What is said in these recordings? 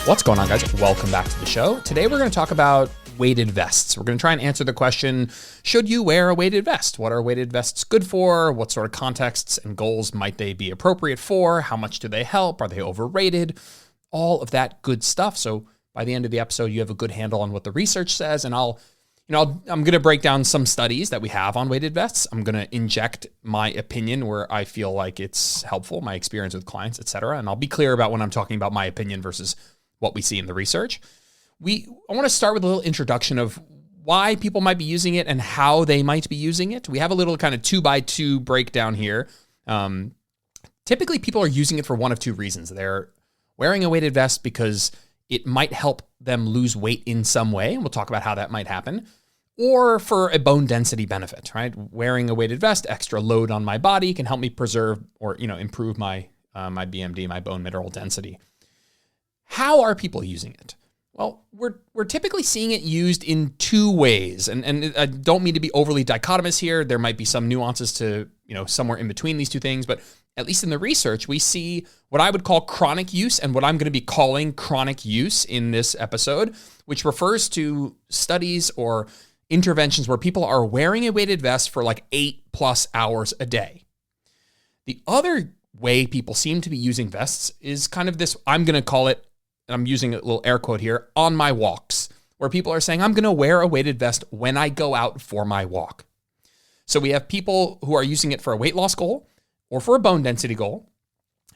What's going on, guys? Welcome back to the show. Today we're going to talk about weighted vests. We're going to try and answer the question, should you wear a weighted vest? What are weighted vests good for? What sort of contexts and goals might they be appropriate for? How much do they help? Are they overrated? All of that good stuff. So by the end of the episode, you have a good handle on what the research says, and I'm going to break down some studies that we have on weighted vests. I'm going to inject my opinion where I feel like it's helpful, my experience with clients, etc. And I'll be clear about when I'm talking about my opinion versus what we see in the research. I want to start with a little introduction of why people might be using it and how they might be using it. We have a little kind of 2x2 breakdown here. Typically, people are using it for one of two reasons. They're wearing a weighted vest because it might help them lose weight in some way, and we'll talk about how that might happen, or for a bone density benefit, right? Wearing a weighted vest, extra load on my body can help me preserve or improve my BMD, my bone mineral density. How are people using it? Well, we're typically seeing it used in two ways, and I don't mean to be overly dichotomous here. There might be some nuances to somewhere in between these two things, but at least in the research, we see what I would call chronic use and what I'm going to be calling chronic use in this episode, which refers to studies or interventions where people are wearing a weighted vest for like 8+ hours a day. The other way people seem to be using vests is kind of this, I'm going to call it, and I'm using a little air quote here, on my walks, where people are saying, I'm going to wear a weighted vest when I go out for my walk. So we have people who are using it for a weight loss goal or for a bone density goal,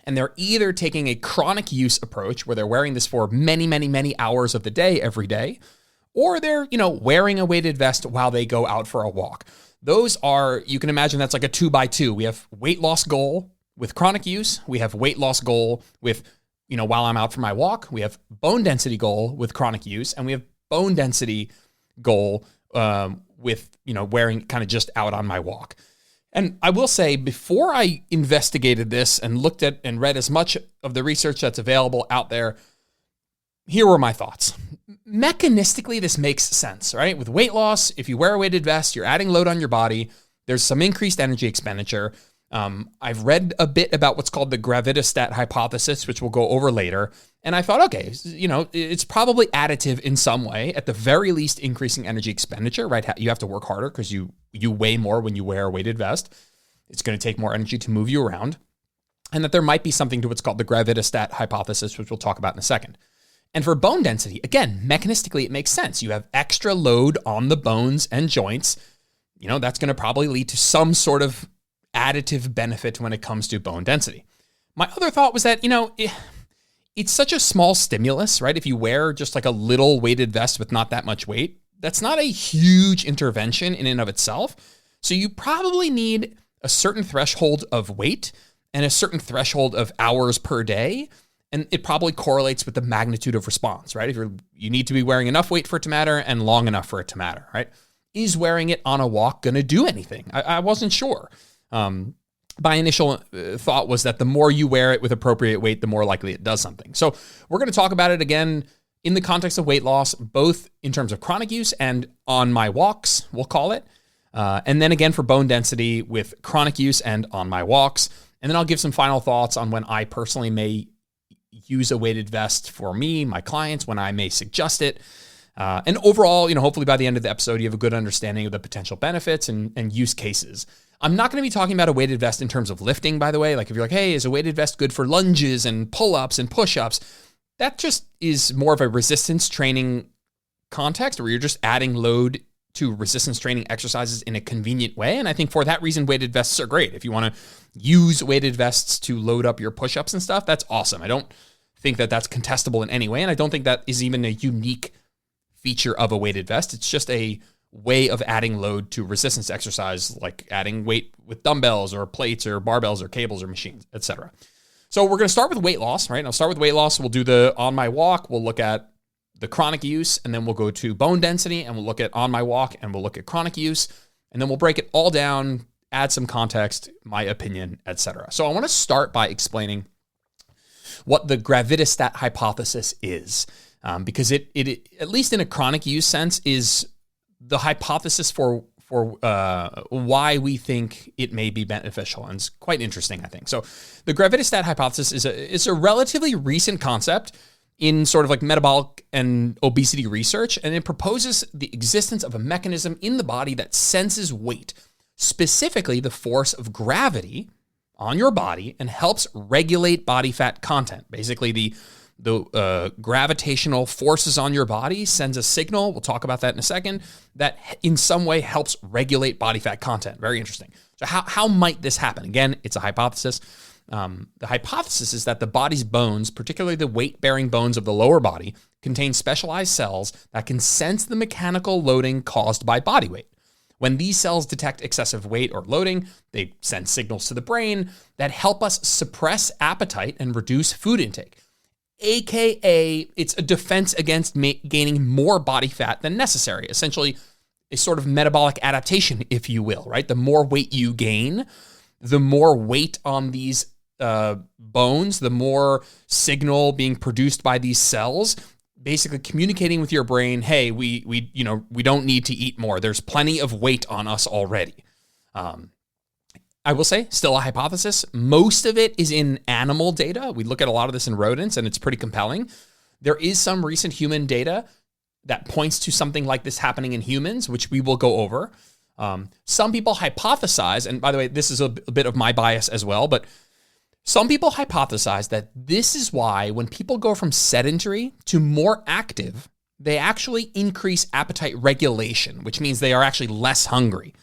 and they're either taking a chronic use approach where they're wearing this for many, many, many hours of the day, every day, or they're, wearing a weighted vest while they go out for a walk. Those are, you can imagine that's like a 2x2. We have weight loss goal with chronic use. We have weight loss goal with while I'm out for my walk. We have bone density goal with chronic use, and we have bone density goal with, wearing kind of just out on my walk. And I will say, before I investigated this and looked at and read as much of the research that's available out there, here were my thoughts. Mechanistically, this makes sense, right? With weight loss, if you wear a weighted vest, you're adding load on your body. There's some increased energy expenditure. I've read a bit about what's called the gravitastat hypothesis, which we'll go over later. And I thought, okay, it's probably additive in some way, at the very least increasing energy expenditure, right? You have to work harder because you weigh more when you wear a weighted vest. It's going to take more energy to move you around. And that there might be something to what's called the gravitastat hypothesis, which we'll talk about in a second. And for bone density, again, mechanistically, it makes sense. You have extra load on the bones and joints. That's going to probably lead to some sort of additive benefit when it comes to bone density. My other thought was that, it's such a small stimulus, right? If you wear just like a little weighted vest with not that much weight, that's not a huge intervention in and of itself. So you probably need a certain threshold of weight and a certain threshold of hours per day. And it probably correlates with the magnitude of response, right? If you need to be wearing enough weight for it to matter and long enough for it to matter, right? Is wearing it on a walk going to do anything? I wasn't sure. My initial thought was that the more you wear it with appropriate weight, the more likely it does something. So we're going to talk about it again in the context of weight loss, both in terms of chronic use and on my walks, we'll call it. And then again for bone density with chronic use and on my walks. And then I'll give some final thoughts on when I personally may use a weighted vest for me, my clients, when I may suggest it. And overall, hopefully by the end of the episode, you have a good understanding of the potential benefits and use cases. I'm not going to be talking about a weighted vest in terms of lifting, by the way. Like if you're like, hey, is a weighted vest good for lunges and pull-ups and push-ups? That just is more of a resistance training context where you're just adding load to resistance training exercises in a convenient way. And I think for that reason, weighted vests are great. If you want to use weighted vests to load up your push-ups and stuff, that's awesome. I don't think that that's contestable in any way. And I don't think that is even a unique feature of a weighted vest. It's just a way of adding load to resistance exercise, like adding weight with dumbbells or plates or barbells or cables or machines, etc. So we're going to start with weight loss, right? I'll start with weight loss. We'll do the on my walk. We'll look at the chronic use, and then we'll go to bone density, and we'll look at on my walk, and we'll look at chronic use, and then we'll break it all down, add some context, my opinion, etc. So I want to start by explaining what the gravitastat hypothesis is, because it at least in a chronic use sense is the hypothesis for why we think it may be beneficial, and it's quite interesting, I think. So the gravitastat hypothesis is a relatively recent concept. in sort of like metabolic and obesity research, and it proposes the existence of a mechanism in the body that senses weight, specifically the force of gravity on your body, and helps regulate body fat content. Basically, the gravitational forces on your body sends a signal, we'll talk about that in a second, that in some way helps regulate body fat content. Very interesting. So how might this happen? Again, it's a hypothesis. The hypothesis is that the body's bones, particularly the weight-bearing bones of the lower body, contain specialized cells that can sense the mechanical loading caused by body weight. When these cells detect excessive weight or loading, they send signals to the brain that help us suppress appetite and reduce food intake. AKA, it's a defense against gaining more body fat than necessary. Essentially, a sort of metabolic adaptation, if you will, right? The more weight you gain, the more weight on these bones, the more signal being produced by these cells, basically communicating with your brain, hey, we don't need to eat more. There's plenty of weight on us already. I will say, still a hypothesis. Most of it is in animal data. We look at a lot of this in rodents, and it's pretty compelling. There is some recent human data that points to something like this happening in humans, which we will go over. Some people hypothesize, and by the way, this is a bit of my bias as well, but some people hypothesize that this is why when people go from sedentary to more active, they actually increase appetite regulation, which means they are actually less hungry.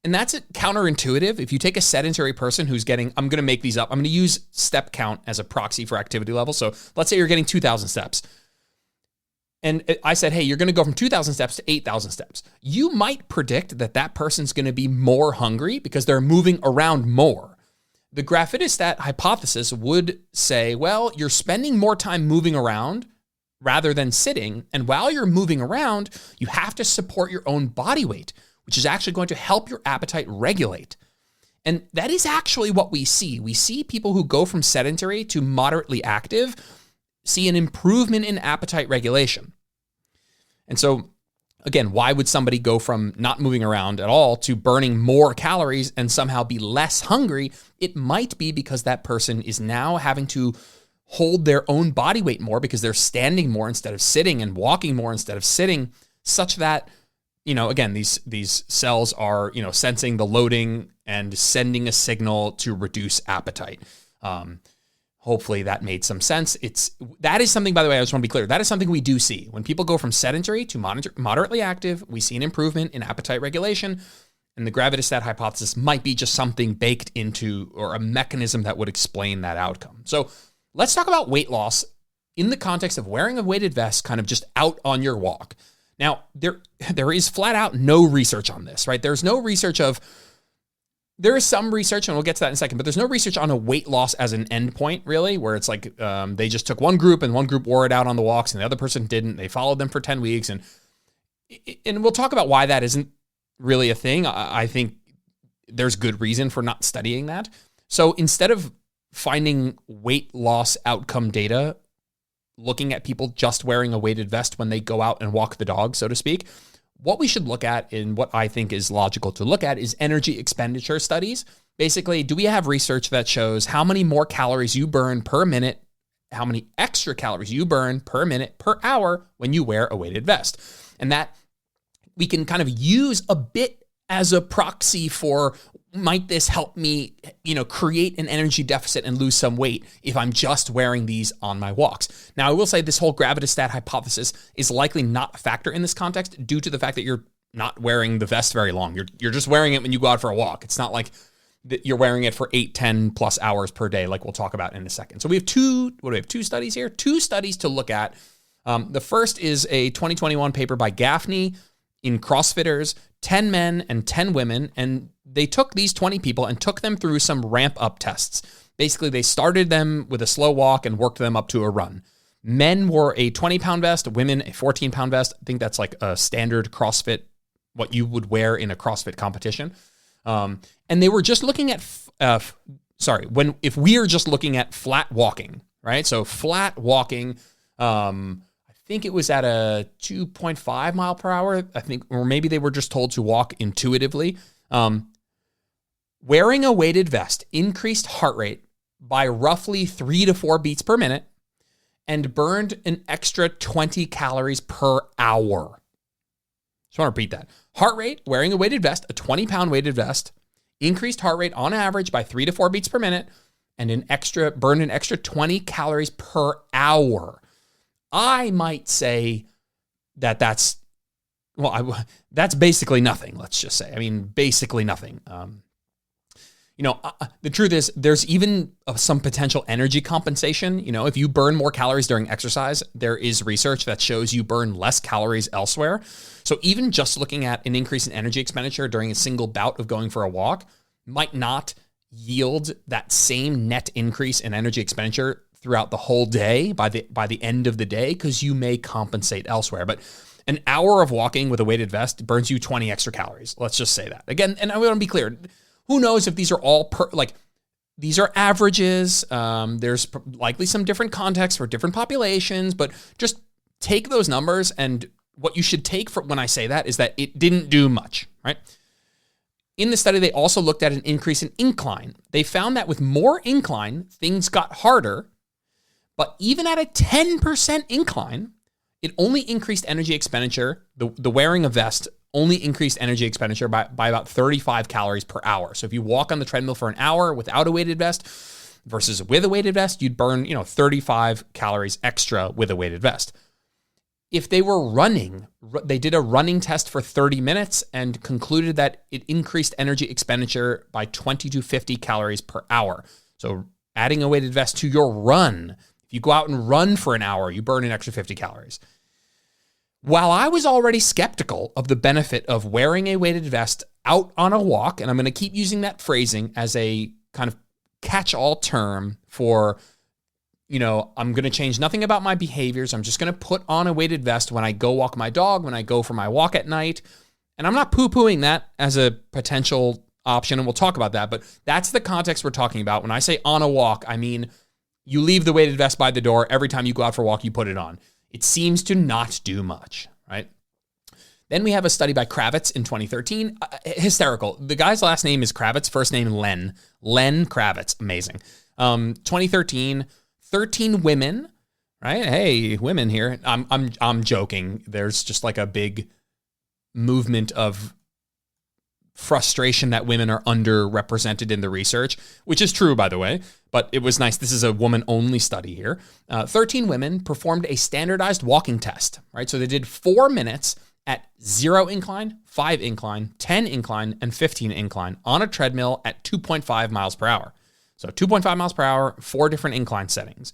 And that's counterintuitive. If you take a sedentary person who's getting, I'm going to make these up. I'm going to use step count as a proxy for activity level. So let's say you're getting 2,000 steps. And I said, hey, you're going to go from 2,000 steps to 8,000 steps. You might predict that that person's going to be more hungry because they're moving around more. The graphitostat hypothesis would say, well, you're spending more time moving around rather than sitting. And while you're moving around, you have to support your own body weight, which is actually going to help your appetite regulate. And that is actually what we see. We see people who go from sedentary to moderately active see an improvement in appetite regulation. And so, again, why would somebody go from not moving around at all to burning more calories and somehow be less hungry? It might be because that person is now having to hold their own body weight more because they're standing more instead of sitting and walking more instead of sitting, such that, again, these cells are, sensing the loading and sending a signal to reduce appetite. Hopefully that made some sense. That is something, by the way, I just want to be clear. That is something we do see. When people go from sedentary to moderately active, we see an improvement in appetite regulation. And the gravitastat hypothesis might be just something baked into or a mechanism that would explain that outcome. So let's talk about weight loss in the context of wearing a weighted vest kind of just out on your walk. Now, there is flat out no research on this, right? There is some research, and we'll get to that in a second, but there's no research on a weight loss as an endpoint, really, where it's like they just took one group and one group wore it out on the walks and the other person didn't. They followed them for 10 weeks. And we'll talk about why that isn't really a thing. I think there's good reason for not studying that. So instead of finding weight loss outcome data, looking at people just wearing a weighted vest when they go out and walk the dog, so to speak, what we should look at, and what I think is logical to look at, is energy expenditure studies. Basically, do we have research that shows how many more calories you burn per minute, how many extra calories you burn per minute per hour when you wear a weighted vest? And that we can kind of use a bit as a proxy for, might this help me, create an energy deficit and lose some weight if I'm just wearing these on my walks? Now, I will say this whole gravitastat hypothesis is likely not a factor in this context due to the fact that you're not wearing the vest very long. You're just wearing it when you go out for a walk. It's not like you're wearing it for 8, 10 plus hours per day, like we'll talk about in a second. So we have two studies here? 2 studies to look at. The first is a 2021 paper by Gaffney in CrossFitters, 10 men and 10 women, and they took these 20 people and took them through some ramp-up tests. Basically, they started them with a slow walk and worked them up to a run. Men wore a 20-pound vest, women a 14-pound vest. I think that's like a standard CrossFit, what you would wear in a CrossFit competition. And they were just looking at, if we are just looking at flat walking, right? So flat walking, I think it was at a 2.5 mile per hour, I think, or maybe they were just told to walk intuitively. Wearing a weighted vest increased heart rate by roughly 3 to 4 beats per minute and burned an extra 20 calories per hour. Just want to repeat that. Heart rate, wearing a weighted vest, a 20-pound weighted vest, increased heart rate on average by 3 to 4 beats per minute, and burned an extra 20 calories per hour. I might say that's basically nothing, let's just say. I mean, basically nothing. The truth is there's even some potential energy compensation. If you burn more calories during exercise, there is research that shows you burn less calories elsewhere. So even just looking at an increase in energy expenditure during a single bout of going for a walk might not yield that same net increase in energy expenditure throughout the whole day by the end of the day, because you may compensate elsewhere. But an hour of walking with a weighted vest burns you 20 extra calories. Let's just say that. Again, and I want to be clear, who knows if these are all these are averages. There's likely some different contexts for different populations, but just take those numbers, and what you should take from when I say that is that it didn't do much, right? In the study, they also looked at an increase in incline. They found that with more incline, things got harder, but even at a 10% incline, it only increased energy expenditure. The wearing a vest only increased energy expenditure by about 35 calories per hour. So if you walk on the treadmill for an hour without a weighted vest versus with a weighted vest, you'd burn 35 calories extra with a weighted vest. If they were running, they did a running test for 30 minutes and concluded that it increased energy expenditure by 20 to 50 calories per hour. So adding a weighted vest to your run, if you go out and run for an hour, you burn an extra 50 calories. While I was already skeptical of the benefit of wearing a weighted vest out on a walk, and I'm going to keep using that phrasing as a kind of catch-all term for, I'm going to change nothing about my behaviors. I'm just going to put on a weighted vest when I go walk my dog, when I go for my walk at night. And I'm not poo-pooing that as a potential option, and we'll talk about that, but that's the context we're talking about. When I say on a walk, I mean you leave the weighted vest by the door. Every time you go out for a walk, you put it on. It seems to not do much, right? Then we have a study by Kravitz in 2013. Hysterical. The guy's last name is Kravitz, first name Len. Len Kravitz. Amazing. 2013, 13 women, right? Hey, women here. I'm joking. There's just like a big movement of frustration that women are underrepresented in the research, which is true, by the way, but it was nice. This is a woman-only study here. 13 women performed a standardized walking test, right? So they did 4 minutes at 0 incline, 5 incline, 10 incline, and 15 incline on a treadmill at 2.5 miles per hour. So 2.5 miles per hour, 4 different incline settings.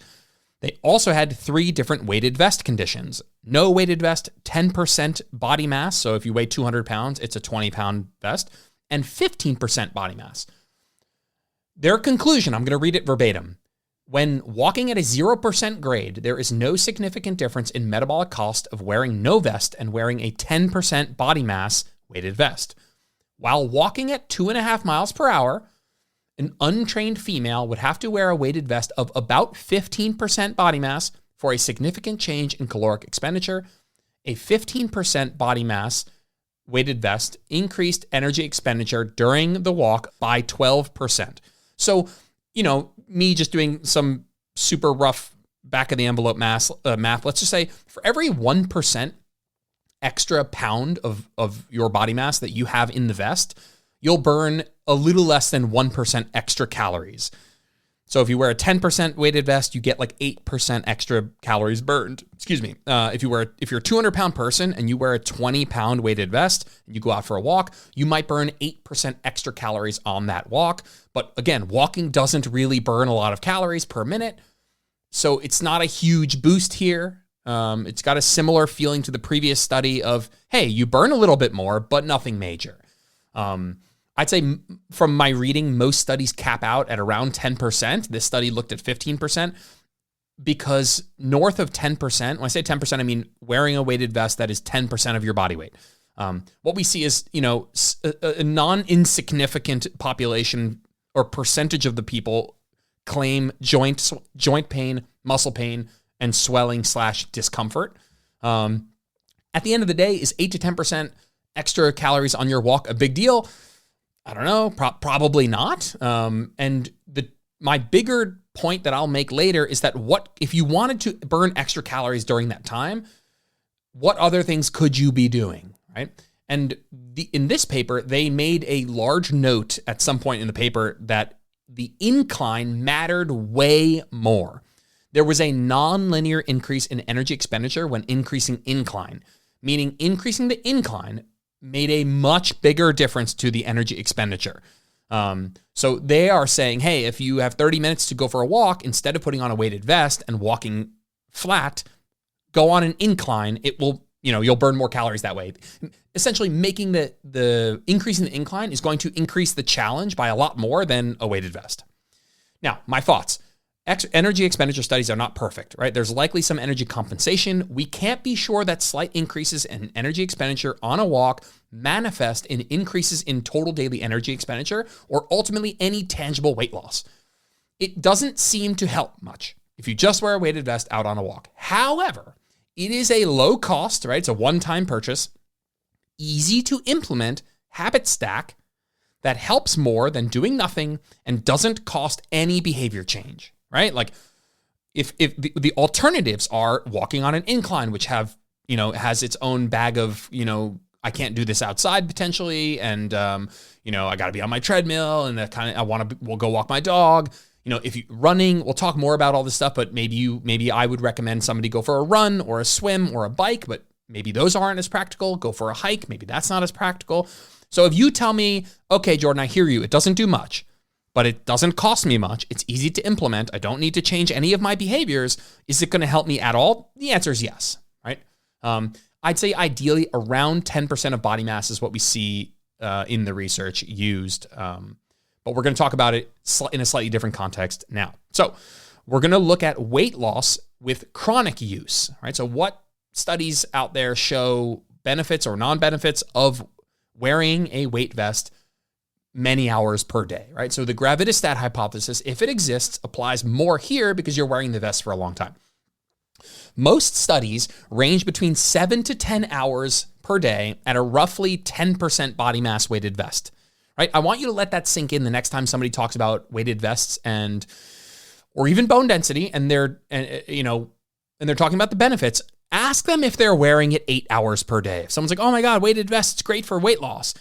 They also had 3 different weighted vest conditions. No weighted vest, 10% body mass. So if you weigh 200 pounds, it's a 20-pound vest, and 15% body mass. Their conclusion, I'm going to read it verbatim. When walking at a 0% grade, there is no significant difference in metabolic cost of wearing no vest and wearing a 10% body mass weighted vest. While walking at 2.5 miles per hour, an untrained female would have to wear a weighted vest of about 15% body mass for a significant change in caloric expenditure. A 15% body mass weighted vest increased energy expenditure during the walk by 12%. So, me just doing some super rough back of the envelope math, let's just say for every 1% extra pound of your body mass that you have in the vest, you'll burn a little less than 1% extra calories. So if you wear a 10% weighted vest, you get like 8% extra calories burned. Excuse me. If you're a 200-pound person and you wear a 20-pound weighted vest and you go out for a walk, you might burn 8% extra calories on that walk. But again, walking doesn't really burn a lot of calories per minute. So it's not a huge boost here. It's got a similar feeling to the previous study of, hey, you burn a little bit more, but nothing major. I'd say from my reading, most studies cap out at around 10%. This study looked at 15% because north of 10%, when I say 10%, I mean wearing a weighted vest that is 10% of your body weight. What we see is, a non-insignificant population or percentage of the people claim joint pain, muscle pain, and swelling / discomfort. At the end of the day, is 8 to 10% extra calories on your walk a big deal? I don't know, probably not. And my bigger point that I'll make later is that if you wanted to burn extra calories during that time, what other things could you be doing, right? And in this paper, they made a large note at some point in the paper that the incline mattered way more. There was a nonlinear increase in energy expenditure when increasing incline, meaning increasing the incline made a much bigger difference to the energy expenditure. So they are saying, hey, if you have 30 minutes to go for a walk, instead of putting on a weighted vest and walking flat, go on an incline. It will, you'll burn more calories that way. Essentially making the increasing the incline is going to increase the challenge by a lot more than a weighted vest. Now, my thoughts. Energy expenditure studies are not perfect, right? There's likely some energy compensation. We can't be sure that slight increases in energy expenditure on a walk manifest in increases in total daily energy expenditure or ultimately any tangible weight loss. It doesn't seem to help much if you just wear a weighted vest out on a walk. However, it is a low cost, right? It's a one-time purchase, easy to implement habit stack that helps more than doing nothing and doesn't cost any behavior change. Right? Like if the alternatives are walking on an incline, which has its own bag of, I can't do this outside potentially. And, I gotta be on my treadmill and we'll go walk my dog. If you running, we'll talk more about all this stuff, but maybe I would recommend somebody go for a run or a swim or a bike, but maybe those aren't as practical. Go for a hike. Maybe that's not as practical. So if you tell me, okay, Jordan, I hear you. It doesn't do much, but it doesn't cost me much. It's easy to implement. I don't need to change any of my behaviors. Is it going to help me at all? The answer is yes, right? I'd say ideally around 10% of body mass is what we see in the research used. But we're going to talk about it in a slightly different context now. So we're going to look at weight loss with chronic use, right? So what studies out there show benefits or non-benefits of wearing a weight vest many hours per day, right? So the gravitastat hypothesis, if it exists, applies more here because you're wearing the vest for a long time. Most studies range between 7 to 10 hours per day at a roughly 10% body mass weighted vest, right? I want you to let that sink in the next time somebody talks about weighted vests or even bone density and they're talking about the benefits. Ask them if they're wearing it 8 hours per day. If someone's like, oh my God, weighted vest, it's great for weight loss.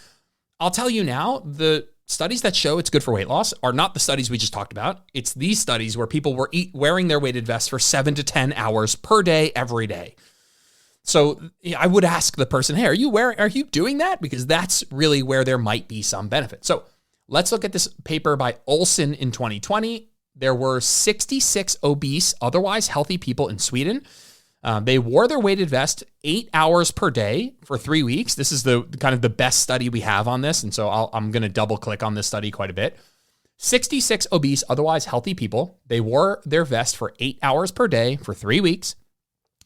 I'll tell you now, the studies that show it's good for weight loss are not the studies we just talked about. It's these studies where people were wearing their weighted vests for 7 to 10 hours per day, every day. So I would ask the person, hey, are you doing that? Because that's really where there might be some benefit. So let's look at this paper by Olsen in 2020. There were 66 obese, otherwise healthy people in Sweden. They wore their weighted vest 8 hours per day for 3 weeks. This is the kind of the best study we have on this. And so I'm going to double click on this study quite a bit. 66 obese, otherwise healthy people. They wore their vest for 8 hours per day for 3 weeks.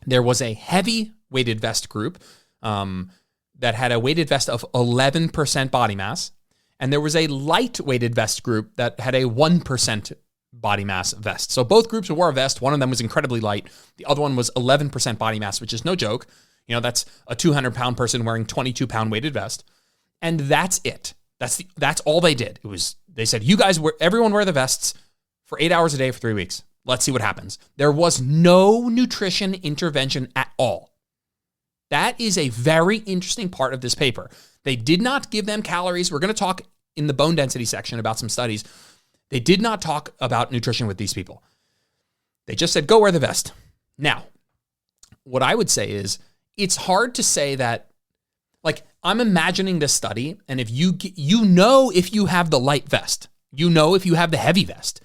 There was a heavy weighted vest group that had a weighted vest of 11% body mass. And there was a light weighted vest group that had a 1% body mass vest. So both groups wore a vest. One of them was incredibly light. The other one was 11% body mass, which is no joke. That's a 200-pound person wearing 22-pound weighted vest. And that's it. That's all they did. They said, everyone wear the vests for 8 hours a day for 3 weeks. Let's see what happens. There was no nutrition intervention at all. That is a very interesting part of this paper. They did not give them calories. We're going to talk in the bone density section about some studies. They did not talk about nutrition with these people. They just said, go wear the vest. Now, what I would say is it's hard to say that, like, I'm imagining this study, and if if you have the light vest, if you have the heavy vest,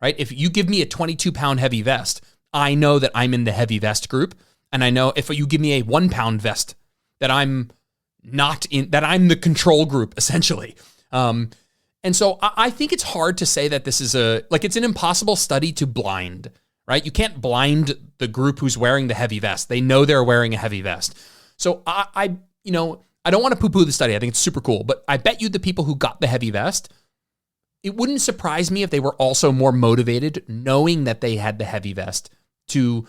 right? If you give me a 22-pound heavy vest, I know that I'm in the heavy vest group, and I know if you give me a 1-pound vest that I'm not in, that I'm the control group, essentially. And so I think it's hard to say that this is it's an impossible study to blind, right? You can't blind the group who's wearing the heavy vest. They know they're wearing a heavy vest. So I don't want to poo-poo the study. I think it's super cool, but I bet you the people who got the heavy vest, it wouldn't surprise me if they were also more motivated knowing that they had the heavy vest to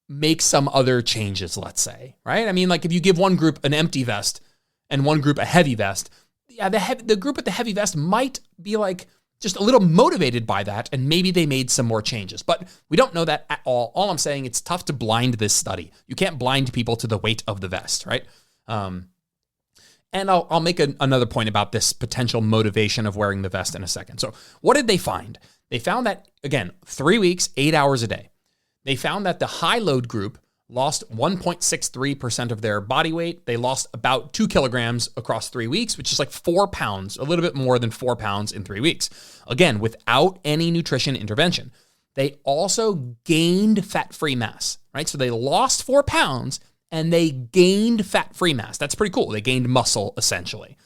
make some other changes, let's say, right? I mean, like if you give one group an empty vest and one group a heavy vest, yeah, the group with the heavy vest might be like, just a little motivated by that, and maybe they made some more changes. But we don't know that at all. All I'm saying, it's tough to blind this study. You can't blind people to the weight of the vest, right? And I'll make another point about this potential motivation of wearing the vest in a second. So what did they find? They found that, again, 3 weeks, 8 hours a day. They found that the high load group lost 1.63% of their body weight. They lost about 2 kilograms across 3 weeks, which is like 4 pounds, a little bit more than 4 pounds in 3 weeks. Again, without any nutrition intervention. They also gained fat-free mass, right? So they lost 4 pounds and they gained fat-free mass. That's pretty cool. They gained muscle, essentially.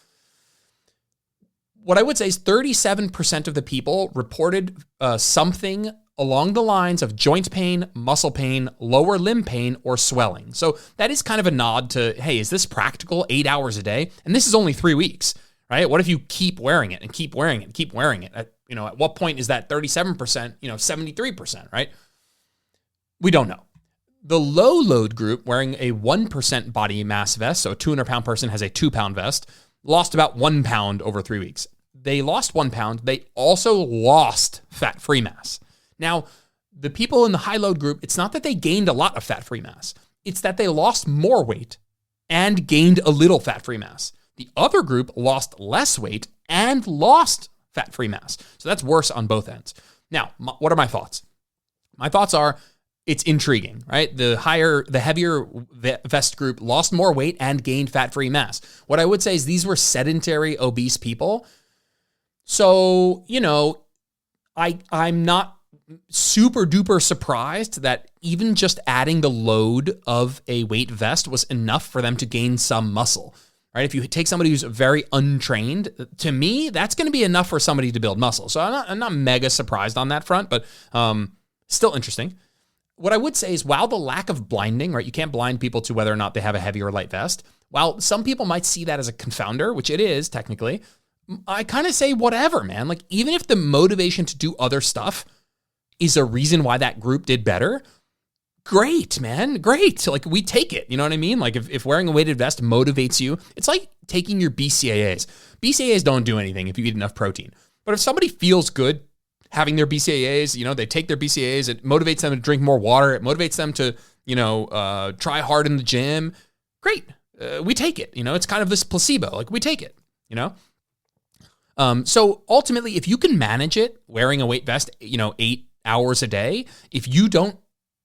What I would say is 37% of the people reported something along the lines of joint pain, muscle pain, lower limb pain, or swelling. So that is kind of a nod to, hey, is this practical 8 hours a day? And this is only 3 weeks, right? What if you keep wearing it and keep wearing it and keep wearing it? At what point is that 37%, 73%, right? We don't know. The low load group wearing a 1% body mass vest, so a 200-pound person has a 2-pound vest, lost about 1 pound over 3 weeks. They lost 1 pound. They also lost fat-free mass. Now, the people in the high load group, it's not that they gained a lot of fat-free mass. It's that they lost more weight and gained a little fat-free mass. The other group lost less weight and lost fat-free mass. So that's worse on both ends. Now, what are my thoughts? My thoughts are, it's intriguing, right? The heavier vest group lost more weight and gained fat-free mass. What I would say is these were sedentary, obese people. So, I'm not super duper surprised that even just adding the load of a weight vest was enough for them to gain some muscle, right? If you take somebody who's very untrained, to me, that's going to be enough for somebody to build muscle. So I'm not mega surprised on that front, but still interesting. What I would say is, while the lack of blinding, right? You can't blind people to whether or not they have a heavy or light vest. While some people might see that as a confounder, which it is technically, I kind of say whatever, man. Like, even if the motivation to do other stuff is a reason why that group did better, great, man, great. Like, we take it, you know what I mean? Like, if wearing a weighted vest motivates you, it's like taking your BCAAs. BCAAs don't do anything if you eat enough protein. But if somebody feels good having their BCAAs, they take their BCAAs, it motivates them to drink more water, it motivates them to, try hard in the gym, great. We take it, it's kind of this placebo, like we take it, So ultimately, if you can manage it, wearing a weight vest, 8 hours a day, if you don't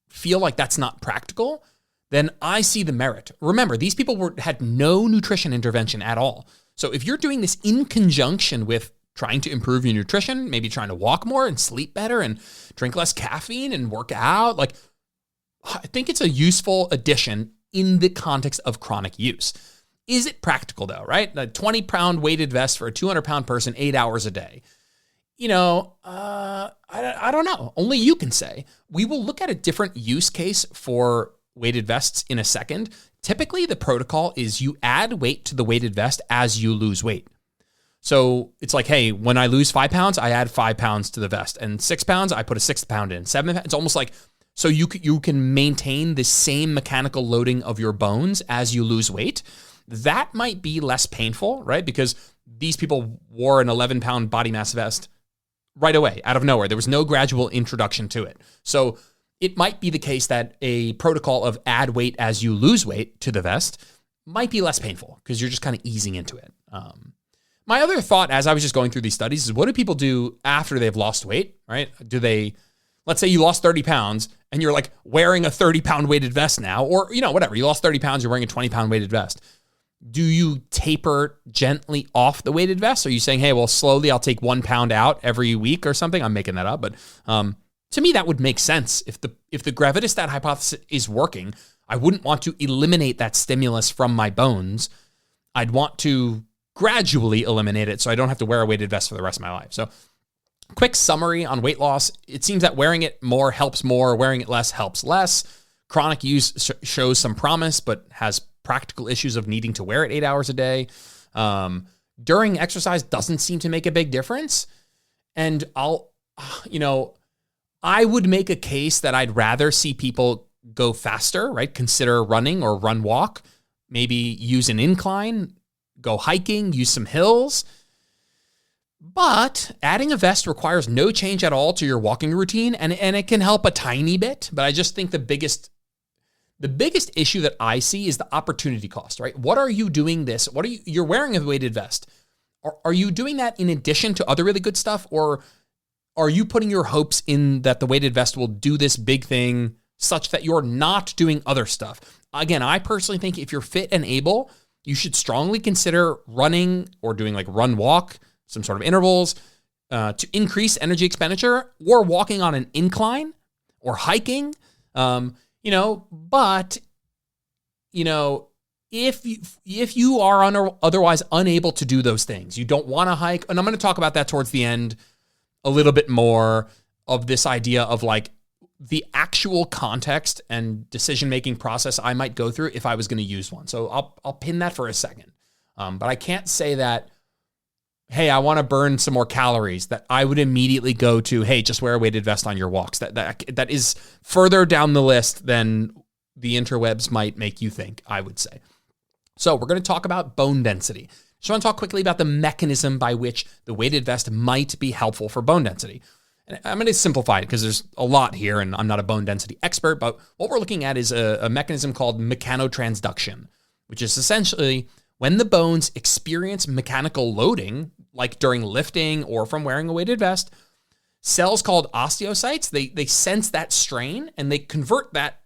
feel like that's not practical, then I see the merit. Remember, these people had no nutrition intervention at all. So if you're doing this in conjunction with trying to improve your nutrition, maybe trying to walk more and sleep better and drink less caffeine and work out, like, I think it's a useful addition in the context of chronic use. Is it practical though, right? A 20-pound weighted vest for a 200-pound person, 8 hours a day. I don't know. Only you can say. We will look at a different use case for weighted vests in a second. Typically, the protocol is you add weight to the weighted vest as you lose weight. So it's like, hey, when I lose 5 pounds, I add 5 pounds to the vest, and 6 pounds, I put a 6th pound in. 7 pounds, it's almost like, so you can maintain the same mechanical loading of your bones as you lose weight. That might be less painful, right? Because these people wore an 11-pound body mass vest right away, out of nowhere. There was no gradual introduction to it. So it might be the case that a protocol of add weight as you lose weight to the vest might be less painful because you're just kind of easing into it. My other thought as I was just going through these studies is, what do people do after they've lost weight, right? Let's say you lost 30 pounds and you're like wearing a 30-pound weighted vest now, or, whatever, you lost 30 pounds, you're wearing a 20-pound weighted vest. Do you taper gently off the weighted vest? Are you saying, hey, well, slowly I'll take 1 pound out every week or something? I'm making that up, but to me, that would make sense. If the gravitastat hypothesis is working, I wouldn't want to eliminate that stimulus from my bones. I'd want to gradually eliminate it so I don't have to wear a weighted vest for the rest of my life. So quick summary on weight loss. It seems that wearing it more helps more, wearing it less helps less. Chronic use shows some promise, but has practical issues of needing to wear it 8 hours a day. During exercise doesn't seem to make a big difference. And I would make a case that I'd rather see people go faster, right? Consider running or run walk, maybe use an incline, go hiking, use some hills. But adding a vest requires no change at all to your walking routine, and it can help a tiny bit. But I just think the biggest issue that I see is the opportunity cost, right? What are you doing this? You're wearing a weighted vest. Are you doing that in addition to other really good stuff? Or are you putting your hopes in that the weighted vest will do this big thing such that you're not doing other stuff? Again, I personally think if you're fit and able, you should strongly consider running or doing like run walk, some sort of intervals to increase energy expenditure, or walking on an incline or hiking. But if you are otherwise unable to do those things, you don't want to hike, and I'm going to talk about that towards the end a little bit more, of this idea of like the actual context and decision-making process I might go through if I was going to use one. So I'll pin that for a second. But I can't say that, hey, I want to burn some more calories, that I would immediately go to, hey, just wear a weighted vest on your walks. That is further down the list than the interwebs might make you think, I would say. So we're going to talk about bone density. Just want to talk quickly about the mechanism by which the weighted vest might be helpful for bone density. And I'm going to simplify it because there's a lot here and I'm not a bone density expert, but what we're looking at is a mechanism called mechanotransduction, which is essentially when the bones experience mechanical loading, like during lifting or from wearing a weighted vest, cells called osteocytes, they sense that strain and they convert that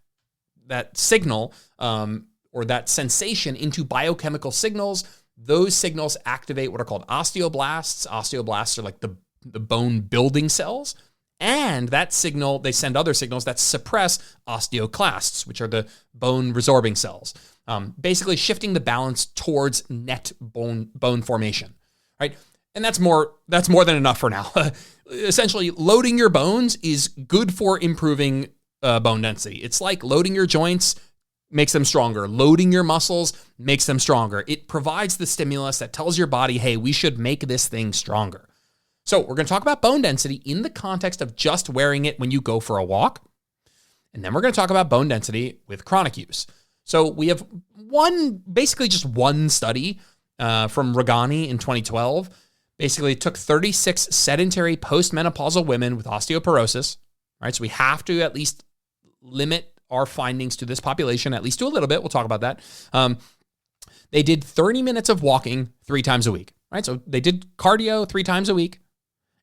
signal or that sensation into biochemical signals. Those signals activate what are called osteoblasts. Osteoblasts are like the bone building cells. And that signal, they send other signals that suppress osteoclasts, which are the bone resorbing cells, basically shifting the balance towards net bone formation, right? And that's more than enough for now. Essentially, loading your bones is good for improving bone density. It's like loading your joints makes them stronger. Loading your muscles makes them stronger. It provides the stimulus that tells your body, hey, we should make this thing stronger. So we're going to talk about bone density in the context of just wearing it when you go for a walk. And then we're going to talk about bone density with chronic use. So we have basically just one study from Regani in 2012. Basically took 36 sedentary postmenopausal women with osteoporosis, right? So we have to at least limit our findings to this population, at least to a little bit. We'll talk about that. They did 30 minutes of walking 3 times a week, right? So they did cardio 3 times a week,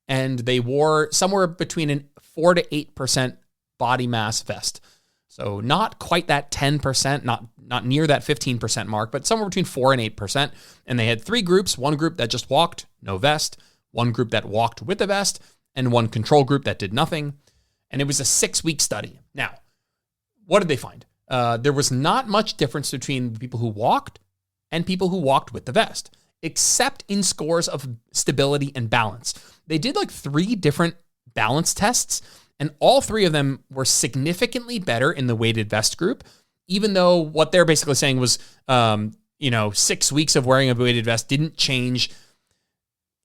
and they wore somewhere between an 4 to 8% body mass vest. So not quite that 10%, not near that 15% mark, but somewhere between 4 and 8%. And they had 3 groups, one group that just walked, no vest, one group that walked with a vest, and one control group that did nothing. And it was a 6-week study. Now, what did they find? There was not much difference between the people who walked and people who walked with the vest, except in scores of stability and balance. They did like 3 different balance tests, and all 3 of them were significantly better in the weighted vest group, even though what they're basically saying was, 6 weeks of wearing a weighted vest didn't change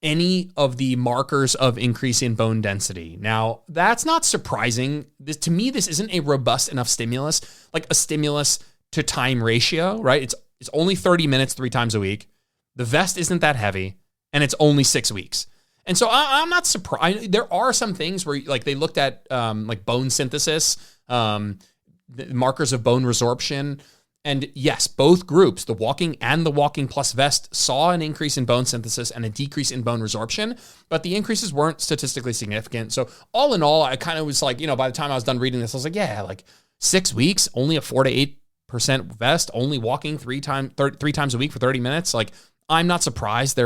any of the markers of increase in bone density. Now, that's not surprising. To me, this isn't a robust enough stimulus, like a stimulus to time ratio, right? It's only 30 minutes 3 times a week. The vest isn't that heavy, and it's only 6 weeks. And so I'm not surprised. There are some things where like they looked at like bone synthesis, the markers of bone resorption. And yes, both groups, the walking and the walking plus vest, saw an increase in bone synthesis and a decrease in bone resorption, but the increases weren't statistically significant. So all in all, I kind of was like, by the time I was done reading this, I was like, yeah, like 6 weeks, only a 4 to 8% vest, only walking 3 times a week for 30 minutes. Like, I'm not surprised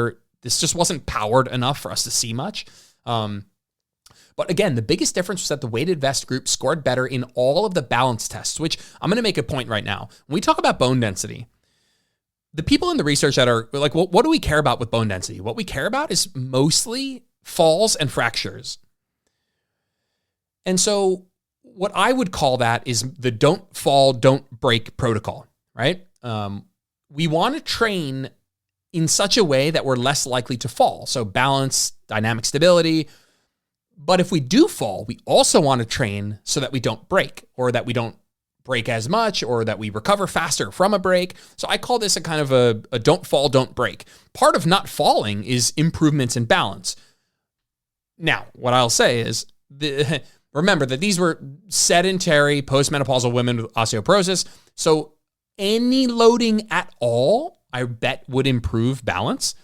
this just wasn't powered enough for us to see much. But again, the biggest difference was that the weighted vest group scored better in all of the balance tests, which I'm going to make a point right now. When we talk about bone density, the people in the research that are like, well, what do we care about with bone density? What we care about is mostly falls and fractures. And so what I would call that is the don't fall, don't break protocol, right? We want to train in such a way that we're less likely to fall. So balance, dynamic stability. But if we do fall, we also want to train so that we don't break, or that we don't break as much, or that we recover faster from a break. So I call this a kind of a don't fall, don't break. Part of not falling is improvements in balance. Now, what I'll say is, remember that these were sedentary postmenopausal women with osteoporosis. So any loading at all, I bet would improve balance.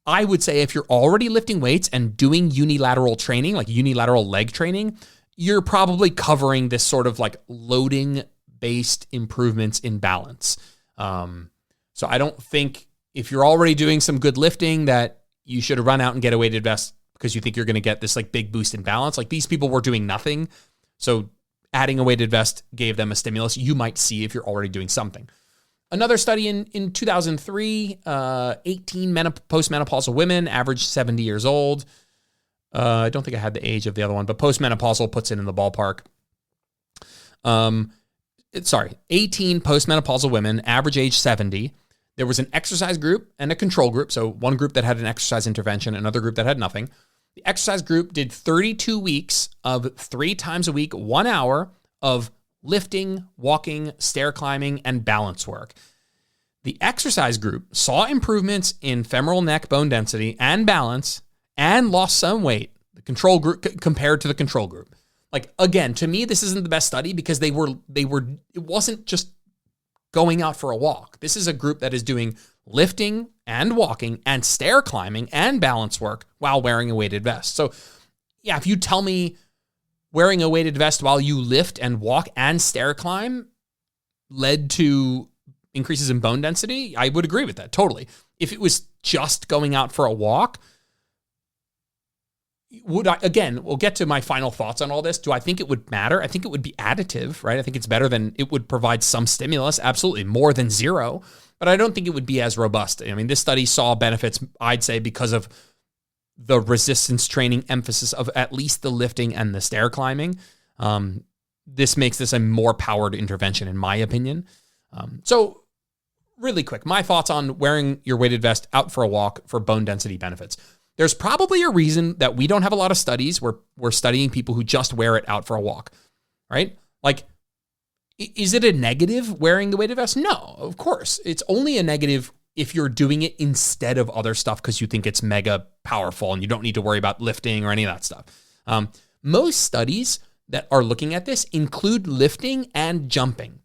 I would say if you're already lifting weights and doing unilateral training, like unilateral leg training, you're probably covering this sort of like loading-based improvements in balance. So I don't think if you're already doing some good lifting that you should run out and get a weighted vest because you think you're going to get this like big boost in balance. Like these people were doing nothing. So adding a weighted vest gave them a stimulus you might see if you're already doing something. Another study in 2003, 18 postmenopausal women, average 70 years old. I don't think I had the age of the other one, but postmenopausal puts it in the ballpark. 18 postmenopausal women, average age 70. There was an exercise group and a control group. So one group that had an exercise intervention, another group that had nothing. The exercise group did 32 weeks of 3 times a week, 1 hour of lifting, walking, stair climbing, and balance work. The exercise group saw improvements in femoral neck bone density and balance and lost some weight, the control group compared to the control group. Like, again, to me, this isn't the best study because it wasn't just going out for a walk. This is a group that is doing lifting and walking and stair climbing and balance work while wearing a weighted vest. So yeah, if you tell me wearing a weighted vest while you lift and walk and stair climb led to increases in bone density, I would agree with that totally. If it was just going out for a walk, we'll get to my final thoughts on all this. Do I think it would matter? I think it would be additive, right? I think it's better than it would provide some stimulus, absolutely, more than zero, but I don't think it would be as robust. I mean, this study saw benefits, I'd say, because of the resistance training emphasis of at least the lifting and the stair climbing. This makes this a more powered intervention, in my opinion. So really quick, my thoughts on wearing your weighted vest out for a walk for bone density benefits. There's probably a reason that we don't have a lot of studies where we're studying people who just wear it out for a walk, right? Like, is it a negative wearing the weighted vest? No, of course. It's only a negative if you're doing it instead of other stuff because you think it's mega powerful and you don't need to worry about lifting or any of that stuff. Most studies that are looking at this include lifting and jumping,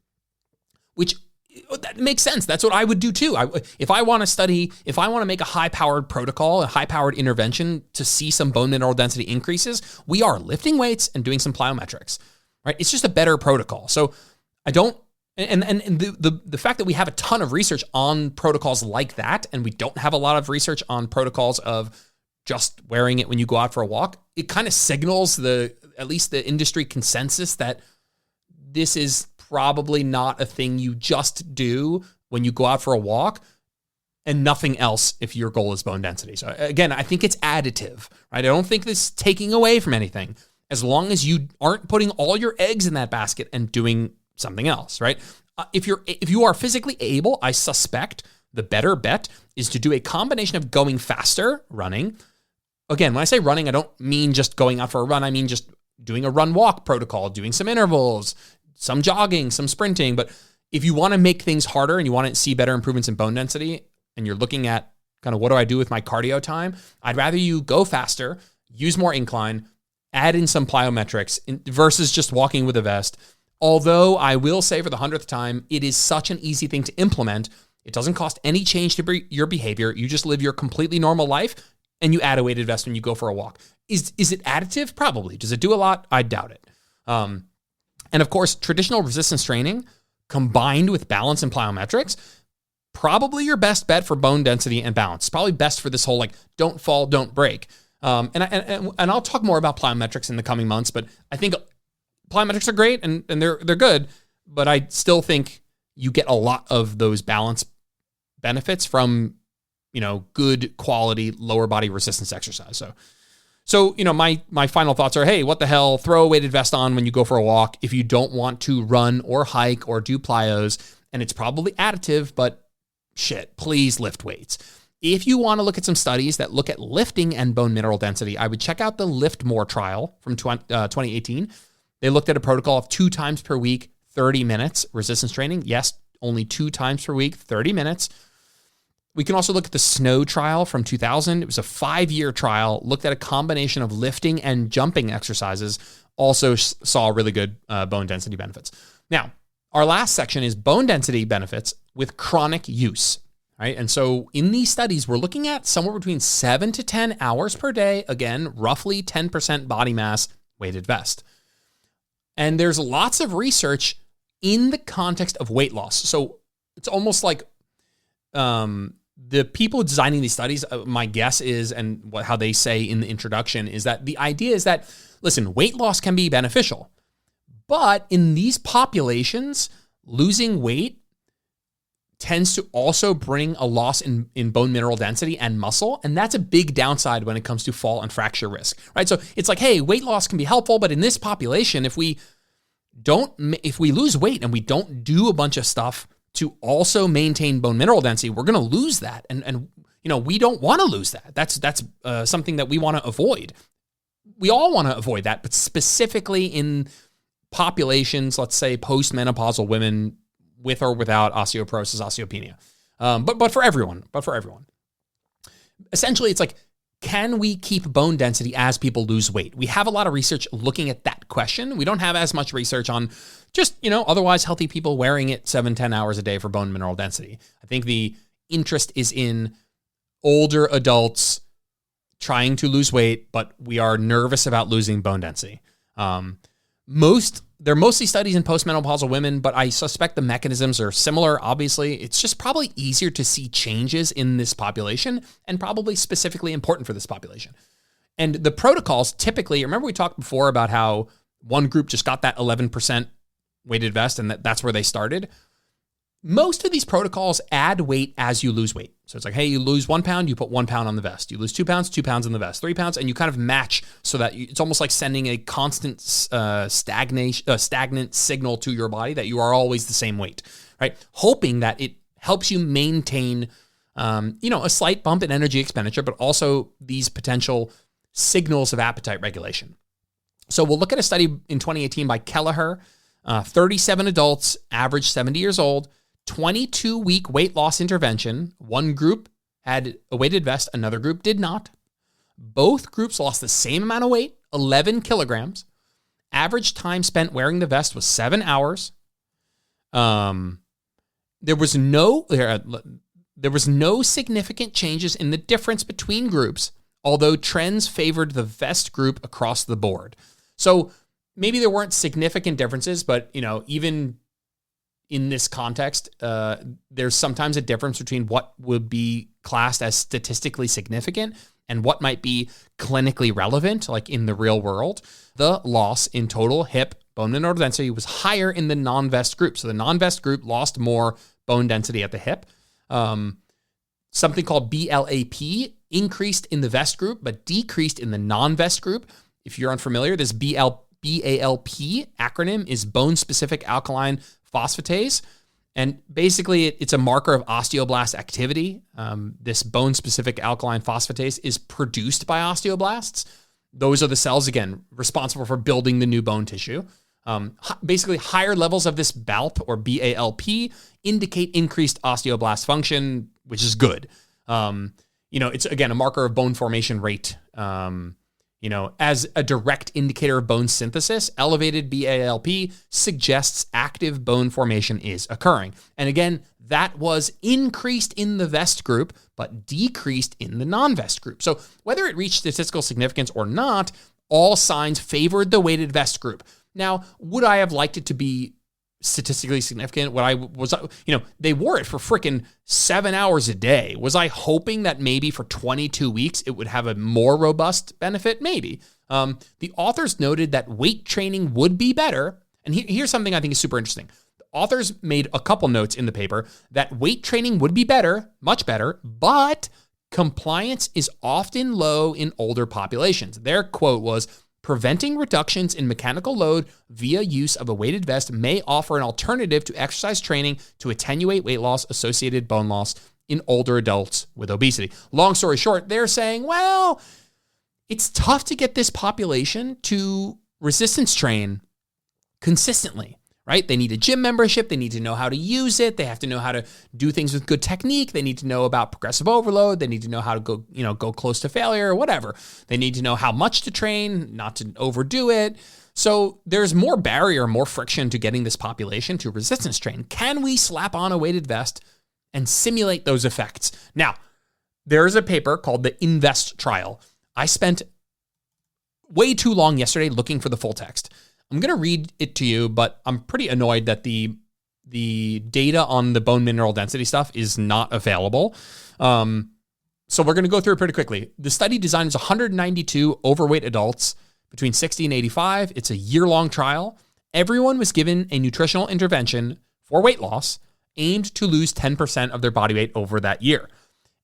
which that makes sense. That's what I would do too. If I want to make a high-powered protocol, a high-powered intervention to see some bone mineral density increases, we are lifting weights and doing some plyometrics, right? It's just a better protocol. So I don't, and the fact that we have a ton of research on protocols like that, and we don't have a lot of research on protocols of just wearing it when you go out for a walk, it kind of signals at least the industry consensus that this is probably not a thing you just do when you go out for a walk and nothing else if your goal is bone density. So again, I think it's additive, right? I don't think this is taking away from anything as long as you aren't putting all your eggs in that basket and doing something else, right? If you are physically able, I suspect the better bet is to do a combination of going faster, running. Again, when I say running, I don't mean just going out for a run. I mean just doing a run-walk protocol, doing some intervals, some jogging, some sprinting. But if you want to make things harder and you want to see better improvements in bone density, and you're looking at kind of what do I do with my cardio time, I'd rather you go faster, use more incline, add in some plyometrics versus just walking with a vest. Although I will say for the 100th time, it is such an easy thing to implement. It doesn't cost any change to your behavior. You just live your completely normal life and you add a weighted vest when you go for a walk. Is it additive? Probably. Does it do a lot? I doubt it. And of course, traditional resistance training combined with balance and plyometrics, probably your best bet for bone density and balance. Probably best for this whole like don't fall, don't break. And I'll talk more about plyometrics in the coming months, but I think plyometrics are great and they're good, but I still think you get a lot of those balance benefits from, good quality lower body resistance exercise. So my final thoughts are, hey, what the hell? Throw a weighted vest on when you go for a walk if you don't want to run or hike or do plyos, and it's probably additive, but shit, please lift weights. If you want to look at some studies that look at lifting and bone mineral density, I would check out the Lift More trial from 2018. They looked at a protocol of 2 times per week, 30 minutes resistance training. Yes, only 2 times per week, 30 minutes. We can also look at the SNOW trial from 2000. It was a 5-year trial, looked at a combination of lifting and jumping exercises, also saw really good bone density benefits. Now, our last section is bone density benefits with chronic use, right? And so in these studies, we're looking at somewhere between 7 to 10 hours per day, again, roughly 10% body mass weighted vest. And there's lots of research in the context of weight loss. So it's almost like the people designing these studies, my guess is, and how they say in the introduction, is that the idea is that, listen, weight loss can be beneficial, but in these populations, losing weight tends to also bring a loss in bone mineral density and muscle, and that's a big downside when it comes to fall and fracture risk, right? So it's like, hey, weight loss can be helpful, but in this population, if we lose weight and we don't do a bunch of stuff to also maintain bone mineral density, we're going to lose that, and we don't want to lose that. That's something that we want to avoid. We all want to avoid that, but specifically in populations, let's say postmenopausal women with or without osteoporosis, osteopenia. But for everyone. Essentially, it's like, can we keep bone density as people lose weight? We have a lot of research looking at that question. We don't have as much research on just, otherwise healthy people wearing it 7-10 hours a day for bone mineral density. I think the interest is in older adults trying to lose weight, but we are nervous about losing bone density. They're mostly studies in postmenopausal women, but I suspect the mechanisms are similar. Obviously, it's just probably easier to see changes in this population and probably specifically important for this population. And the protocols typically, remember we talked before about how one group just got that 11% weighted vest and that's where they started. Most of these protocols add weight as you lose weight. So it's like, hey, you lose 1 pound, you put 1 pound on the vest. You lose 2 pounds, 2 pounds on the vest, 3 pounds, and you kind of match so that it's almost like sending a constant stagnant signal to your body that you are always the same weight, right? Hoping that it helps you maintain, a slight bump in energy expenditure, but also these potential signals of appetite regulation. So we'll look at a study in 2018 by Kelleher, 37 adults, average 70 years old, 22-week weight loss intervention. One group had a weighted vest, another group did not. Both groups lost the same amount of weight, 11 kilograms. Average time spent wearing the vest was 7 hours. There was no significant changes in the difference between groups, although trends favored the vest group across the board. So maybe there weren't significant differences, but even in this context, there's sometimes a difference between what would be classed as statistically significant and what might be clinically relevant, like in the real world. The loss in total hip bone mineral density was higher in the non-vest group. So the non-vest group lost more bone density at the hip. Something called BLAP increased in the vest group, but decreased in the non-vest group. If you're unfamiliar, this BALP acronym is bone-specific alkaline phosphatase. And basically, it's a marker of osteoblast activity. This bone-specific alkaline phosphatase is produced by osteoblasts. Those are the cells, again, responsible for building the new bone tissue. Basically, higher levels of this BALP or BALP indicate increased osteoblast function, which is good. It's, again, a marker of bone formation rate. As a direct indicator of bone synthesis, elevated BALP suggests active bone formation is occurring. And again, that was increased in the vest group, but decreased in the non-vest group. So whether it reached statistical significance or not, all signs favored the weighted vest group. Now, would I have liked it to be statistically significant? They wore it for freaking 7 hours a day. Was I hoping that maybe for 22 weeks it would have a more robust benefit? Maybe. The authors noted that weight training would be better. And here's something I think is super interesting. The authors made a couple notes in the paper that weight training would be better, much better, but compliance is often low in older populations. Their quote was, "Preventing reductions in mechanical load via use of a weighted vest may offer an alternative to exercise training to attenuate weight loss associated bone loss in older adults with obesity." Long story short, they're saying, well, it's tough to get this population to resistance train consistently, right? They need a gym membership. They need to know how to use it. They have to know how to do things with good technique. They need to know about progressive overload. They need to know how to go close to failure or whatever. They need to know how much to train, not to overdo it. So there's more barrier, more friction to getting this population to resistance train. Can we slap on a weighted vest and simulate those effects? Now, there's a paper called the INVEST trial. I spent way too long yesterday looking for the full text. I'm going to read it to you, but I'm pretty annoyed that the data on the bone mineral density stuff is not available. So we're going to go through it pretty quickly. The study design is 192 overweight adults between 60 and 85. It's a year-long trial. Everyone was given a nutritional intervention for weight loss aimed to lose 10% of their body weight over that year.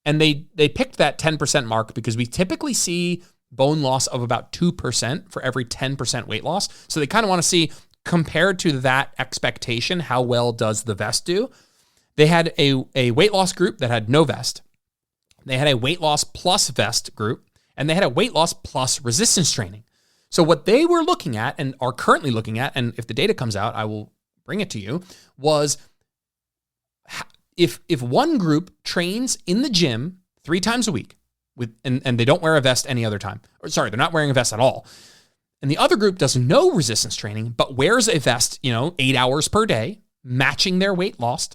And they picked that 10% mark because we typically see bone loss of about 2% for every 10% weight loss. So they kind of want to see, compared to that expectation, how well does the vest do? They had a weight loss group that had no vest. They had a weight loss plus vest group, and they had a weight loss plus resistance training. So what they were looking at and are currently looking at, and if the data comes out, I will bring it to you, was if one group trains in the gym 3 times a week and they don't wear a vest any other time, or sorry, they're not wearing a vest at all, and the other group does no resistance training but wears a vest, 8 hours per day, matching their weight loss,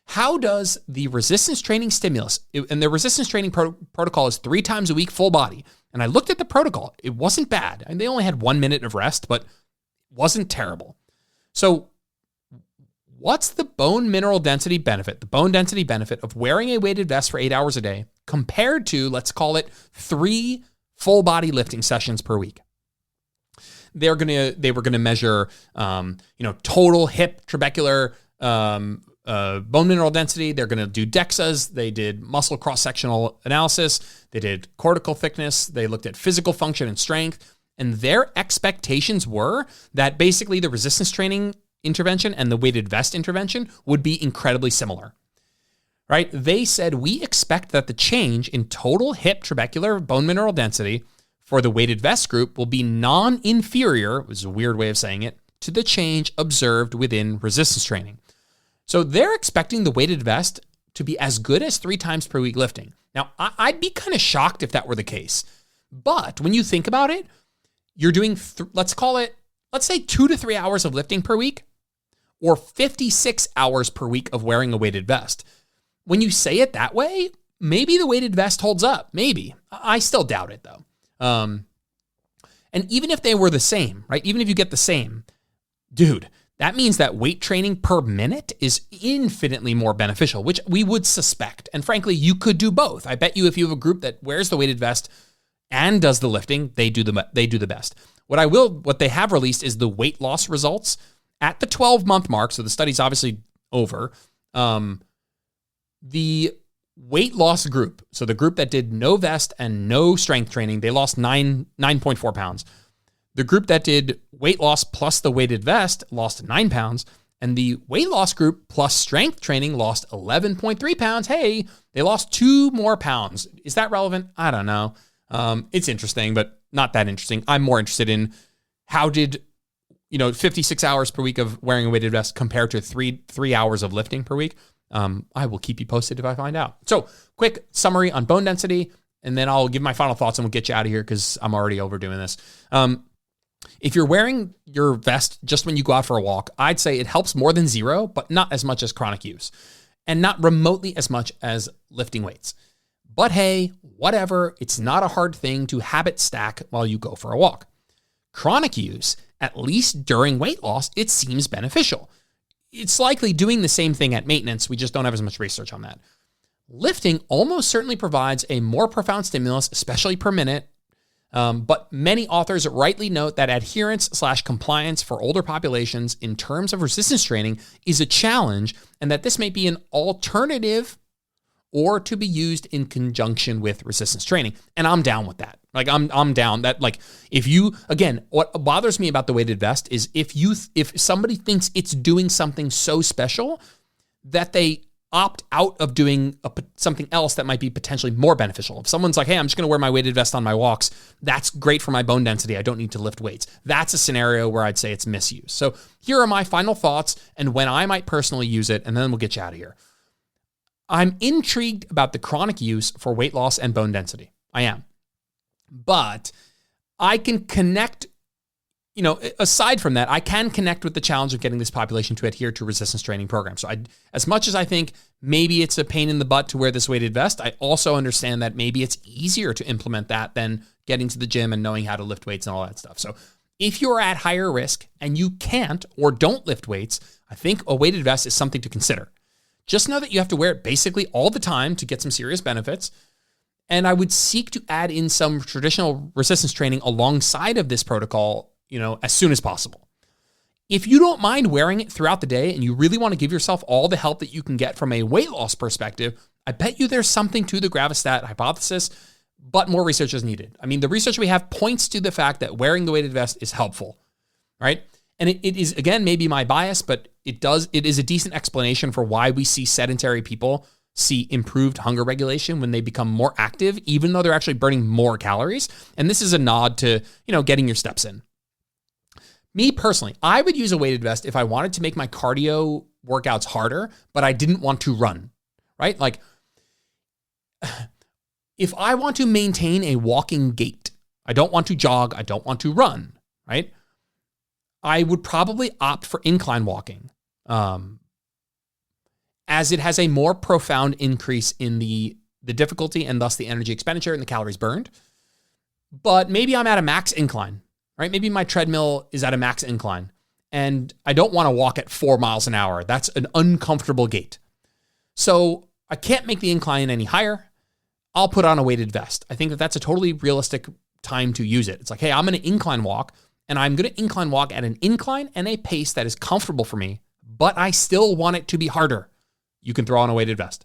how does the resistance training stimulus, and the resistance training protocol is 3 times a week, full body. And I looked at the protocol. It wasn't bad. And they only had 1 minute of rest, but it wasn't terrible. So what's the bone mineral density benefit, the bone density benefit of wearing a weighted vest for 8 hours a day compared to, let's call it, 3 full body lifting sessions per week? They were going to measure, total hip trabecular bone mineral density. They're going to do DEXAs. They did muscle cross-sectional analysis. They did cortical thickness. They looked at physical function and strength. And their expectations were that basically the resistance training intervention and the weighted vest intervention would be incredibly similar, right? They said, we expect that the change in total hip trabecular bone mineral density for the weighted vest group will be non-inferior, which is a weird way of saying it, to the change observed within resistance training. So they're expecting the weighted vest to be as good as 3 times per week lifting. Now, I'd be kind of shocked if that were the case. But when you think about it, you're doing, let's say 2 to 3 hours of lifting per week, or 56 hours per week of wearing a weighted vest. When you say it that way, maybe the weighted vest holds up. Maybe. I still doubt it, though. And even if they were the same, right? Even if you get the same, dude, that means that weight training per minute is infinitely more beneficial, which we would suspect. And frankly, you could do both. I bet you if you have a group that wears the weighted vest and does the lifting, they do the best. What they have released is the weight loss results at the 12-month mark. So the study's obviously over. The weight loss group, so the group that did no vest and no strength training, they lost 9.4 pounds. The group that did weight loss plus the weighted vest lost 9 pounds. And the weight loss group plus strength training lost 11.3 pounds. Hey, they lost 2 more pounds. Is that relevant? I don't know. It's interesting, but not that interesting. I'm more interested in how did 56 hours per week of wearing a weighted vest compare to 3 hours of lifting per week. I will keep you posted if I find out. So quick summary on bone density, and then I'll give my final thoughts and we'll get you out of here because I'm already overdoing this. If you're wearing your vest just when you go out for a walk, I'd say it helps more than 0, but not as much as chronic use, and not remotely as much as lifting weights. But hey, whatever, it's not a hard thing to habit stack while you go for a walk. Chronic use, at least during weight loss, it seems beneficial. It's likely doing the same thing at maintenance. We just don't have as much research on that. Lifting almost certainly provides a more profound stimulus, especially per minute. But many authors rightly note that adherence/compliance for older populations in terms of resistance training is a challenge, and that this may be an alternative or to be used in conjunction with resistance training. And I'm down with that. Like I'm down that, like, if you, again, what bothers me about the weighted vest is if somebody thinks it's doing something so special that they opt out of doing something else that might be potentially more beneficial. If someone's like, hey, I'm just going to wear my weighted vest on my walks, that's great for my bone density. I don't need to lift weights. That's a scenario where I'd say it's misuse. So here are my final thoughts and when I might personally use it, and then we'll get you out of here. I'm intrigued about the chronic use for weight loss and bone density. I am. But I can connect, aside from that, I can connect with the challenge of getting this population to adhere to resistance training programs. So as much as I think maybe it's a pain in the butt to wear this weighted vest, I also understand that maybe it's easier to implement that than getting to the gym and knowing how to lift weights and all that stuff. So if you're at higher risk and you can't or don't lift weights, I think a weighted vest is something to consider. Just know that you have to wear it basically all the time to get some serious benefits. And I would seek to add in some traditional resistance training alongside of this protocol, as soon as possible. If you don't mind wearing it throughout the day and you really want to give yourself all the help that you can get from a weight loss perspective, I bet you there's something to the gravastat hypothesis, but more research is needed. I mean, the research we have points to the fact that wearing the weighted vest is helpful, right? And it is, again, maybe my bias, but it is a decent explanation for why we see sedentary people see improved hunger regulation when they become more active, even though they're actually burning more calories. And this is a nod to, getting your steps in. Me personally, I would use a weighted vest if I wanted to make my cardio workouts harder, but I didn't want to run, right? Like, if I want to maintain a walking gait, I don't want to jog, I don't want to run, right? I would probably opt for incline walking, as it has a more profound increase in the difficulty and thus the energy expenditure and the calories burned. But maybe I'm at a max incline, right? Maybe my treadmill is at a max incline and I don't want to walk at 4 miles an hour. That's an uncomfortable gait. So I can't make the incline any higher. I'll put on a weighted vest. I think that that's a totally realistic time to use it. It's like, hey, I'm going to incline walk and I'm going to incline walk at an incline and a pace that is comfortable for me, but I still want it to be harder. You can throw on a weighted vest.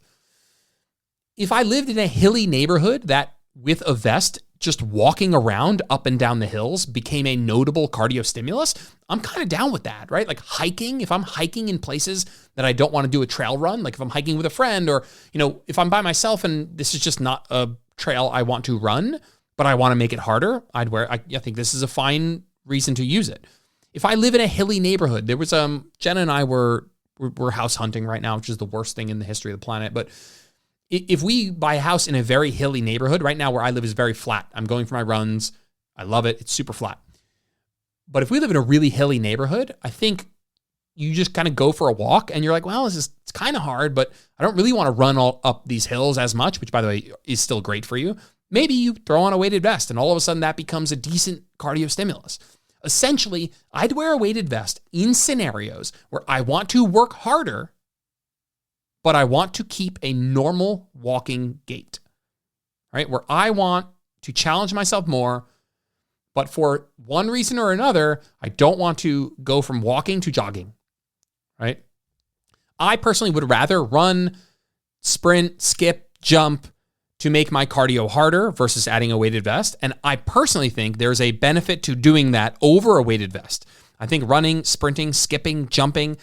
If I lived in a hilly neighborhood that with a vest, just walking around up and down the hills became a notable cardio stimulus, I'm kind of down with that, right? Like hiking, if I'm hiking in places that I don't want to do a trail run, like if I'm hiking with a friend or, if I'm by myself and this is just not a trail I want to run, but I want to make it harder, I think this is a fine reason to use it. If I live in a hilly neighborhood, there was, Jenna and I we're house hunting right now, which is the worst thing in the history of the planet. But if we buy a house in a very hilly neighborhood, right now where I live is very flat. I'm going for my runs. I love it. It's super flat. But if we live in a really hilly neighborhood, I think you just kind of go for a walk and you're like, well, it's kind of hard, but I don't really want to run all up these hills as much, which by the way is still great for you. Maybe you throw on a weighted vest and all of a sudden that becomes a decent cardio stimulus. Essentially, I'd wear a weighted vest in scenarios where I want to work harder, but I want to keep a normal walking gait, right? Where I want to challenge myself more, but for one reason or another, I don't want to go from walking to jogging, right? I personally would rather run, sprint, skip, jump to make my cardio harder versus adding a weighted vest. And I personally think there's a benefit to doing that over a weighted vest. I think running, sprinting, skipping, jumping,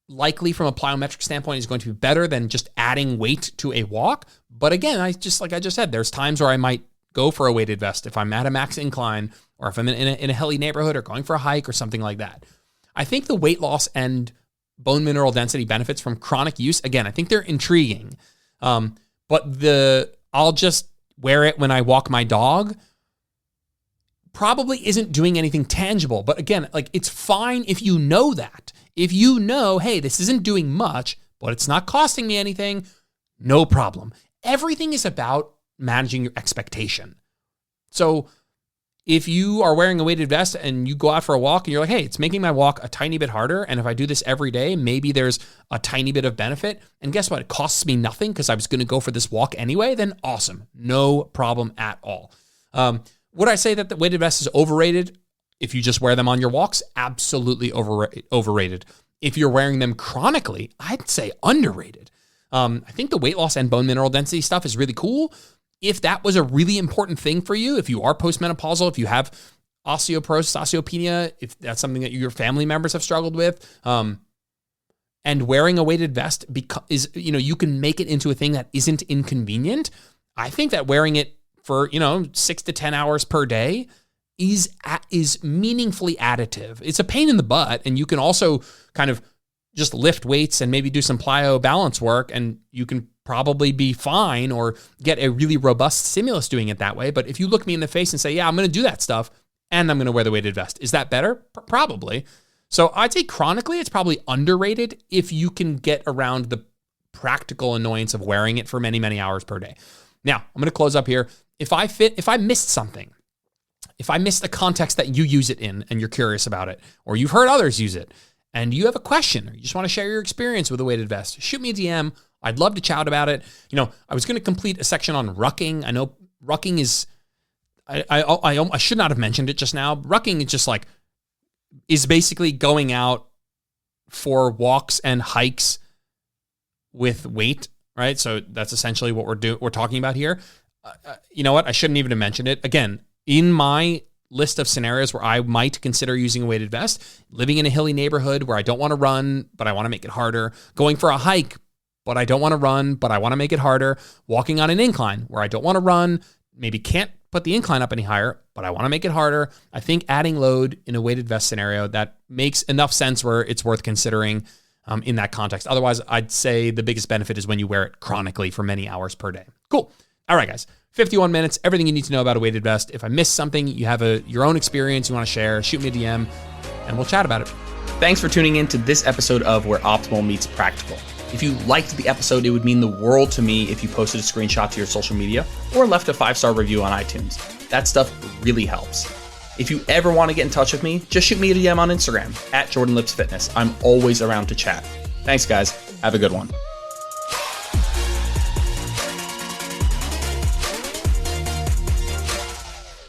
likely from a plyometric standpoint is going to be better than just adding weight to a walk. But again, like I just said, there's times where I might go for a weighted vest if I'm at a max incline or if I'm in a hilly neighborhood or going for a hike or something like that. I think the weight loss and bone mineral density benefits from chronic use, again, I think they're intriguing. But I'll just wear it when I walk my dog probably isn't doing anything tangible. But again, like it's fine if you know that. If you know, hey, this isn't doing much, but it's not costing me anything, no problem. Everything is about managing your expectation. So if you are wearing a weighted vest and you go out for a walk and you're like, hey, it's making my walk a tiny bit harder. And if I do this every day, maybe there's a tiny bit of benefit. And guess what? It costs me nothing because I was going to go for this walk anyway. Then awesome. No problem at all. Would I say that the weighted vest is overrated? If you just wear them on your walks, absolutely overrated. If you're wearing them chronically, I'd say underrated. I think the weight loss and bone mineral density stuff is really cool. If that was a really important thing for you, if you are postmenopausal, if you have osteoporosis, osteopenia, if that's something that your family members have struggled with, and and wearing a weighted vest is, you can make it into a thing that isn't inconvenient. I think that wearing it for, 6 to 10 hours per day is meaningfully additive. It's a pain in the butt, and you can also kind of just lift weights and maybe do some plyo balance work, and you can probably be fine or get a really robust stimulus doing it that way. But if you look me in the face and say, yeah, I'm going to do that stuff and I'm going to wear the weighted vest, is that better? Probably. So I'd say chronically, it's probably underrated if you can get around the practical annoyance of wearing it for many, many hours per day. Now, I'm going to close up here. If I missed something, if I missed the context that you use it in and you're curious about it, or you've heard others use it, and you have a question, or you just want to share your experience with a weighted vest, shoot me a DM. I'd love to chat about it. I was going to complete a section on rucking. I know rucking is, I should not have mentioned it just now. Rucking is just is basically going out for walks and hikes with weight, right? So that's essentially what we're talking about here. You know what? I shouldn't even have mentioned it. Again, in my list of scenarios where I might consider using a weighted vest, living in a hilly neighborhood where I don't want to run, but I want to make it harder, going for a hike, but I don't want to run, but I want to make it harder, walking on an incline where I don't want to run, maybe can't put the incline up any higher, but I want to make it harder. I think adding load in a weighted vest scenario, that makes enough sense where it's worth considering in that context. Otherwise, I'd say the biggest benefit is when you wear it chronically for many hours per day. Cool. All right, guys. 51 minutes, everything you need to know about a weighted vest. If I missed something, you have your own experience you want to share, shoot me a DM and we'll chat about it. Thanks for tuning in to this episode of Where Optimal Meets Practical. If you liked the episode, it would mean the world to me if you posted a screenshot to your social media or left a 5-star review on iTunes. That stuff really helps. If you ever want to get in touch with me, just shoot me a DM on Instagram @JordanLipsFitness. I'm always around to chat. Thanks, guys. Have a good one.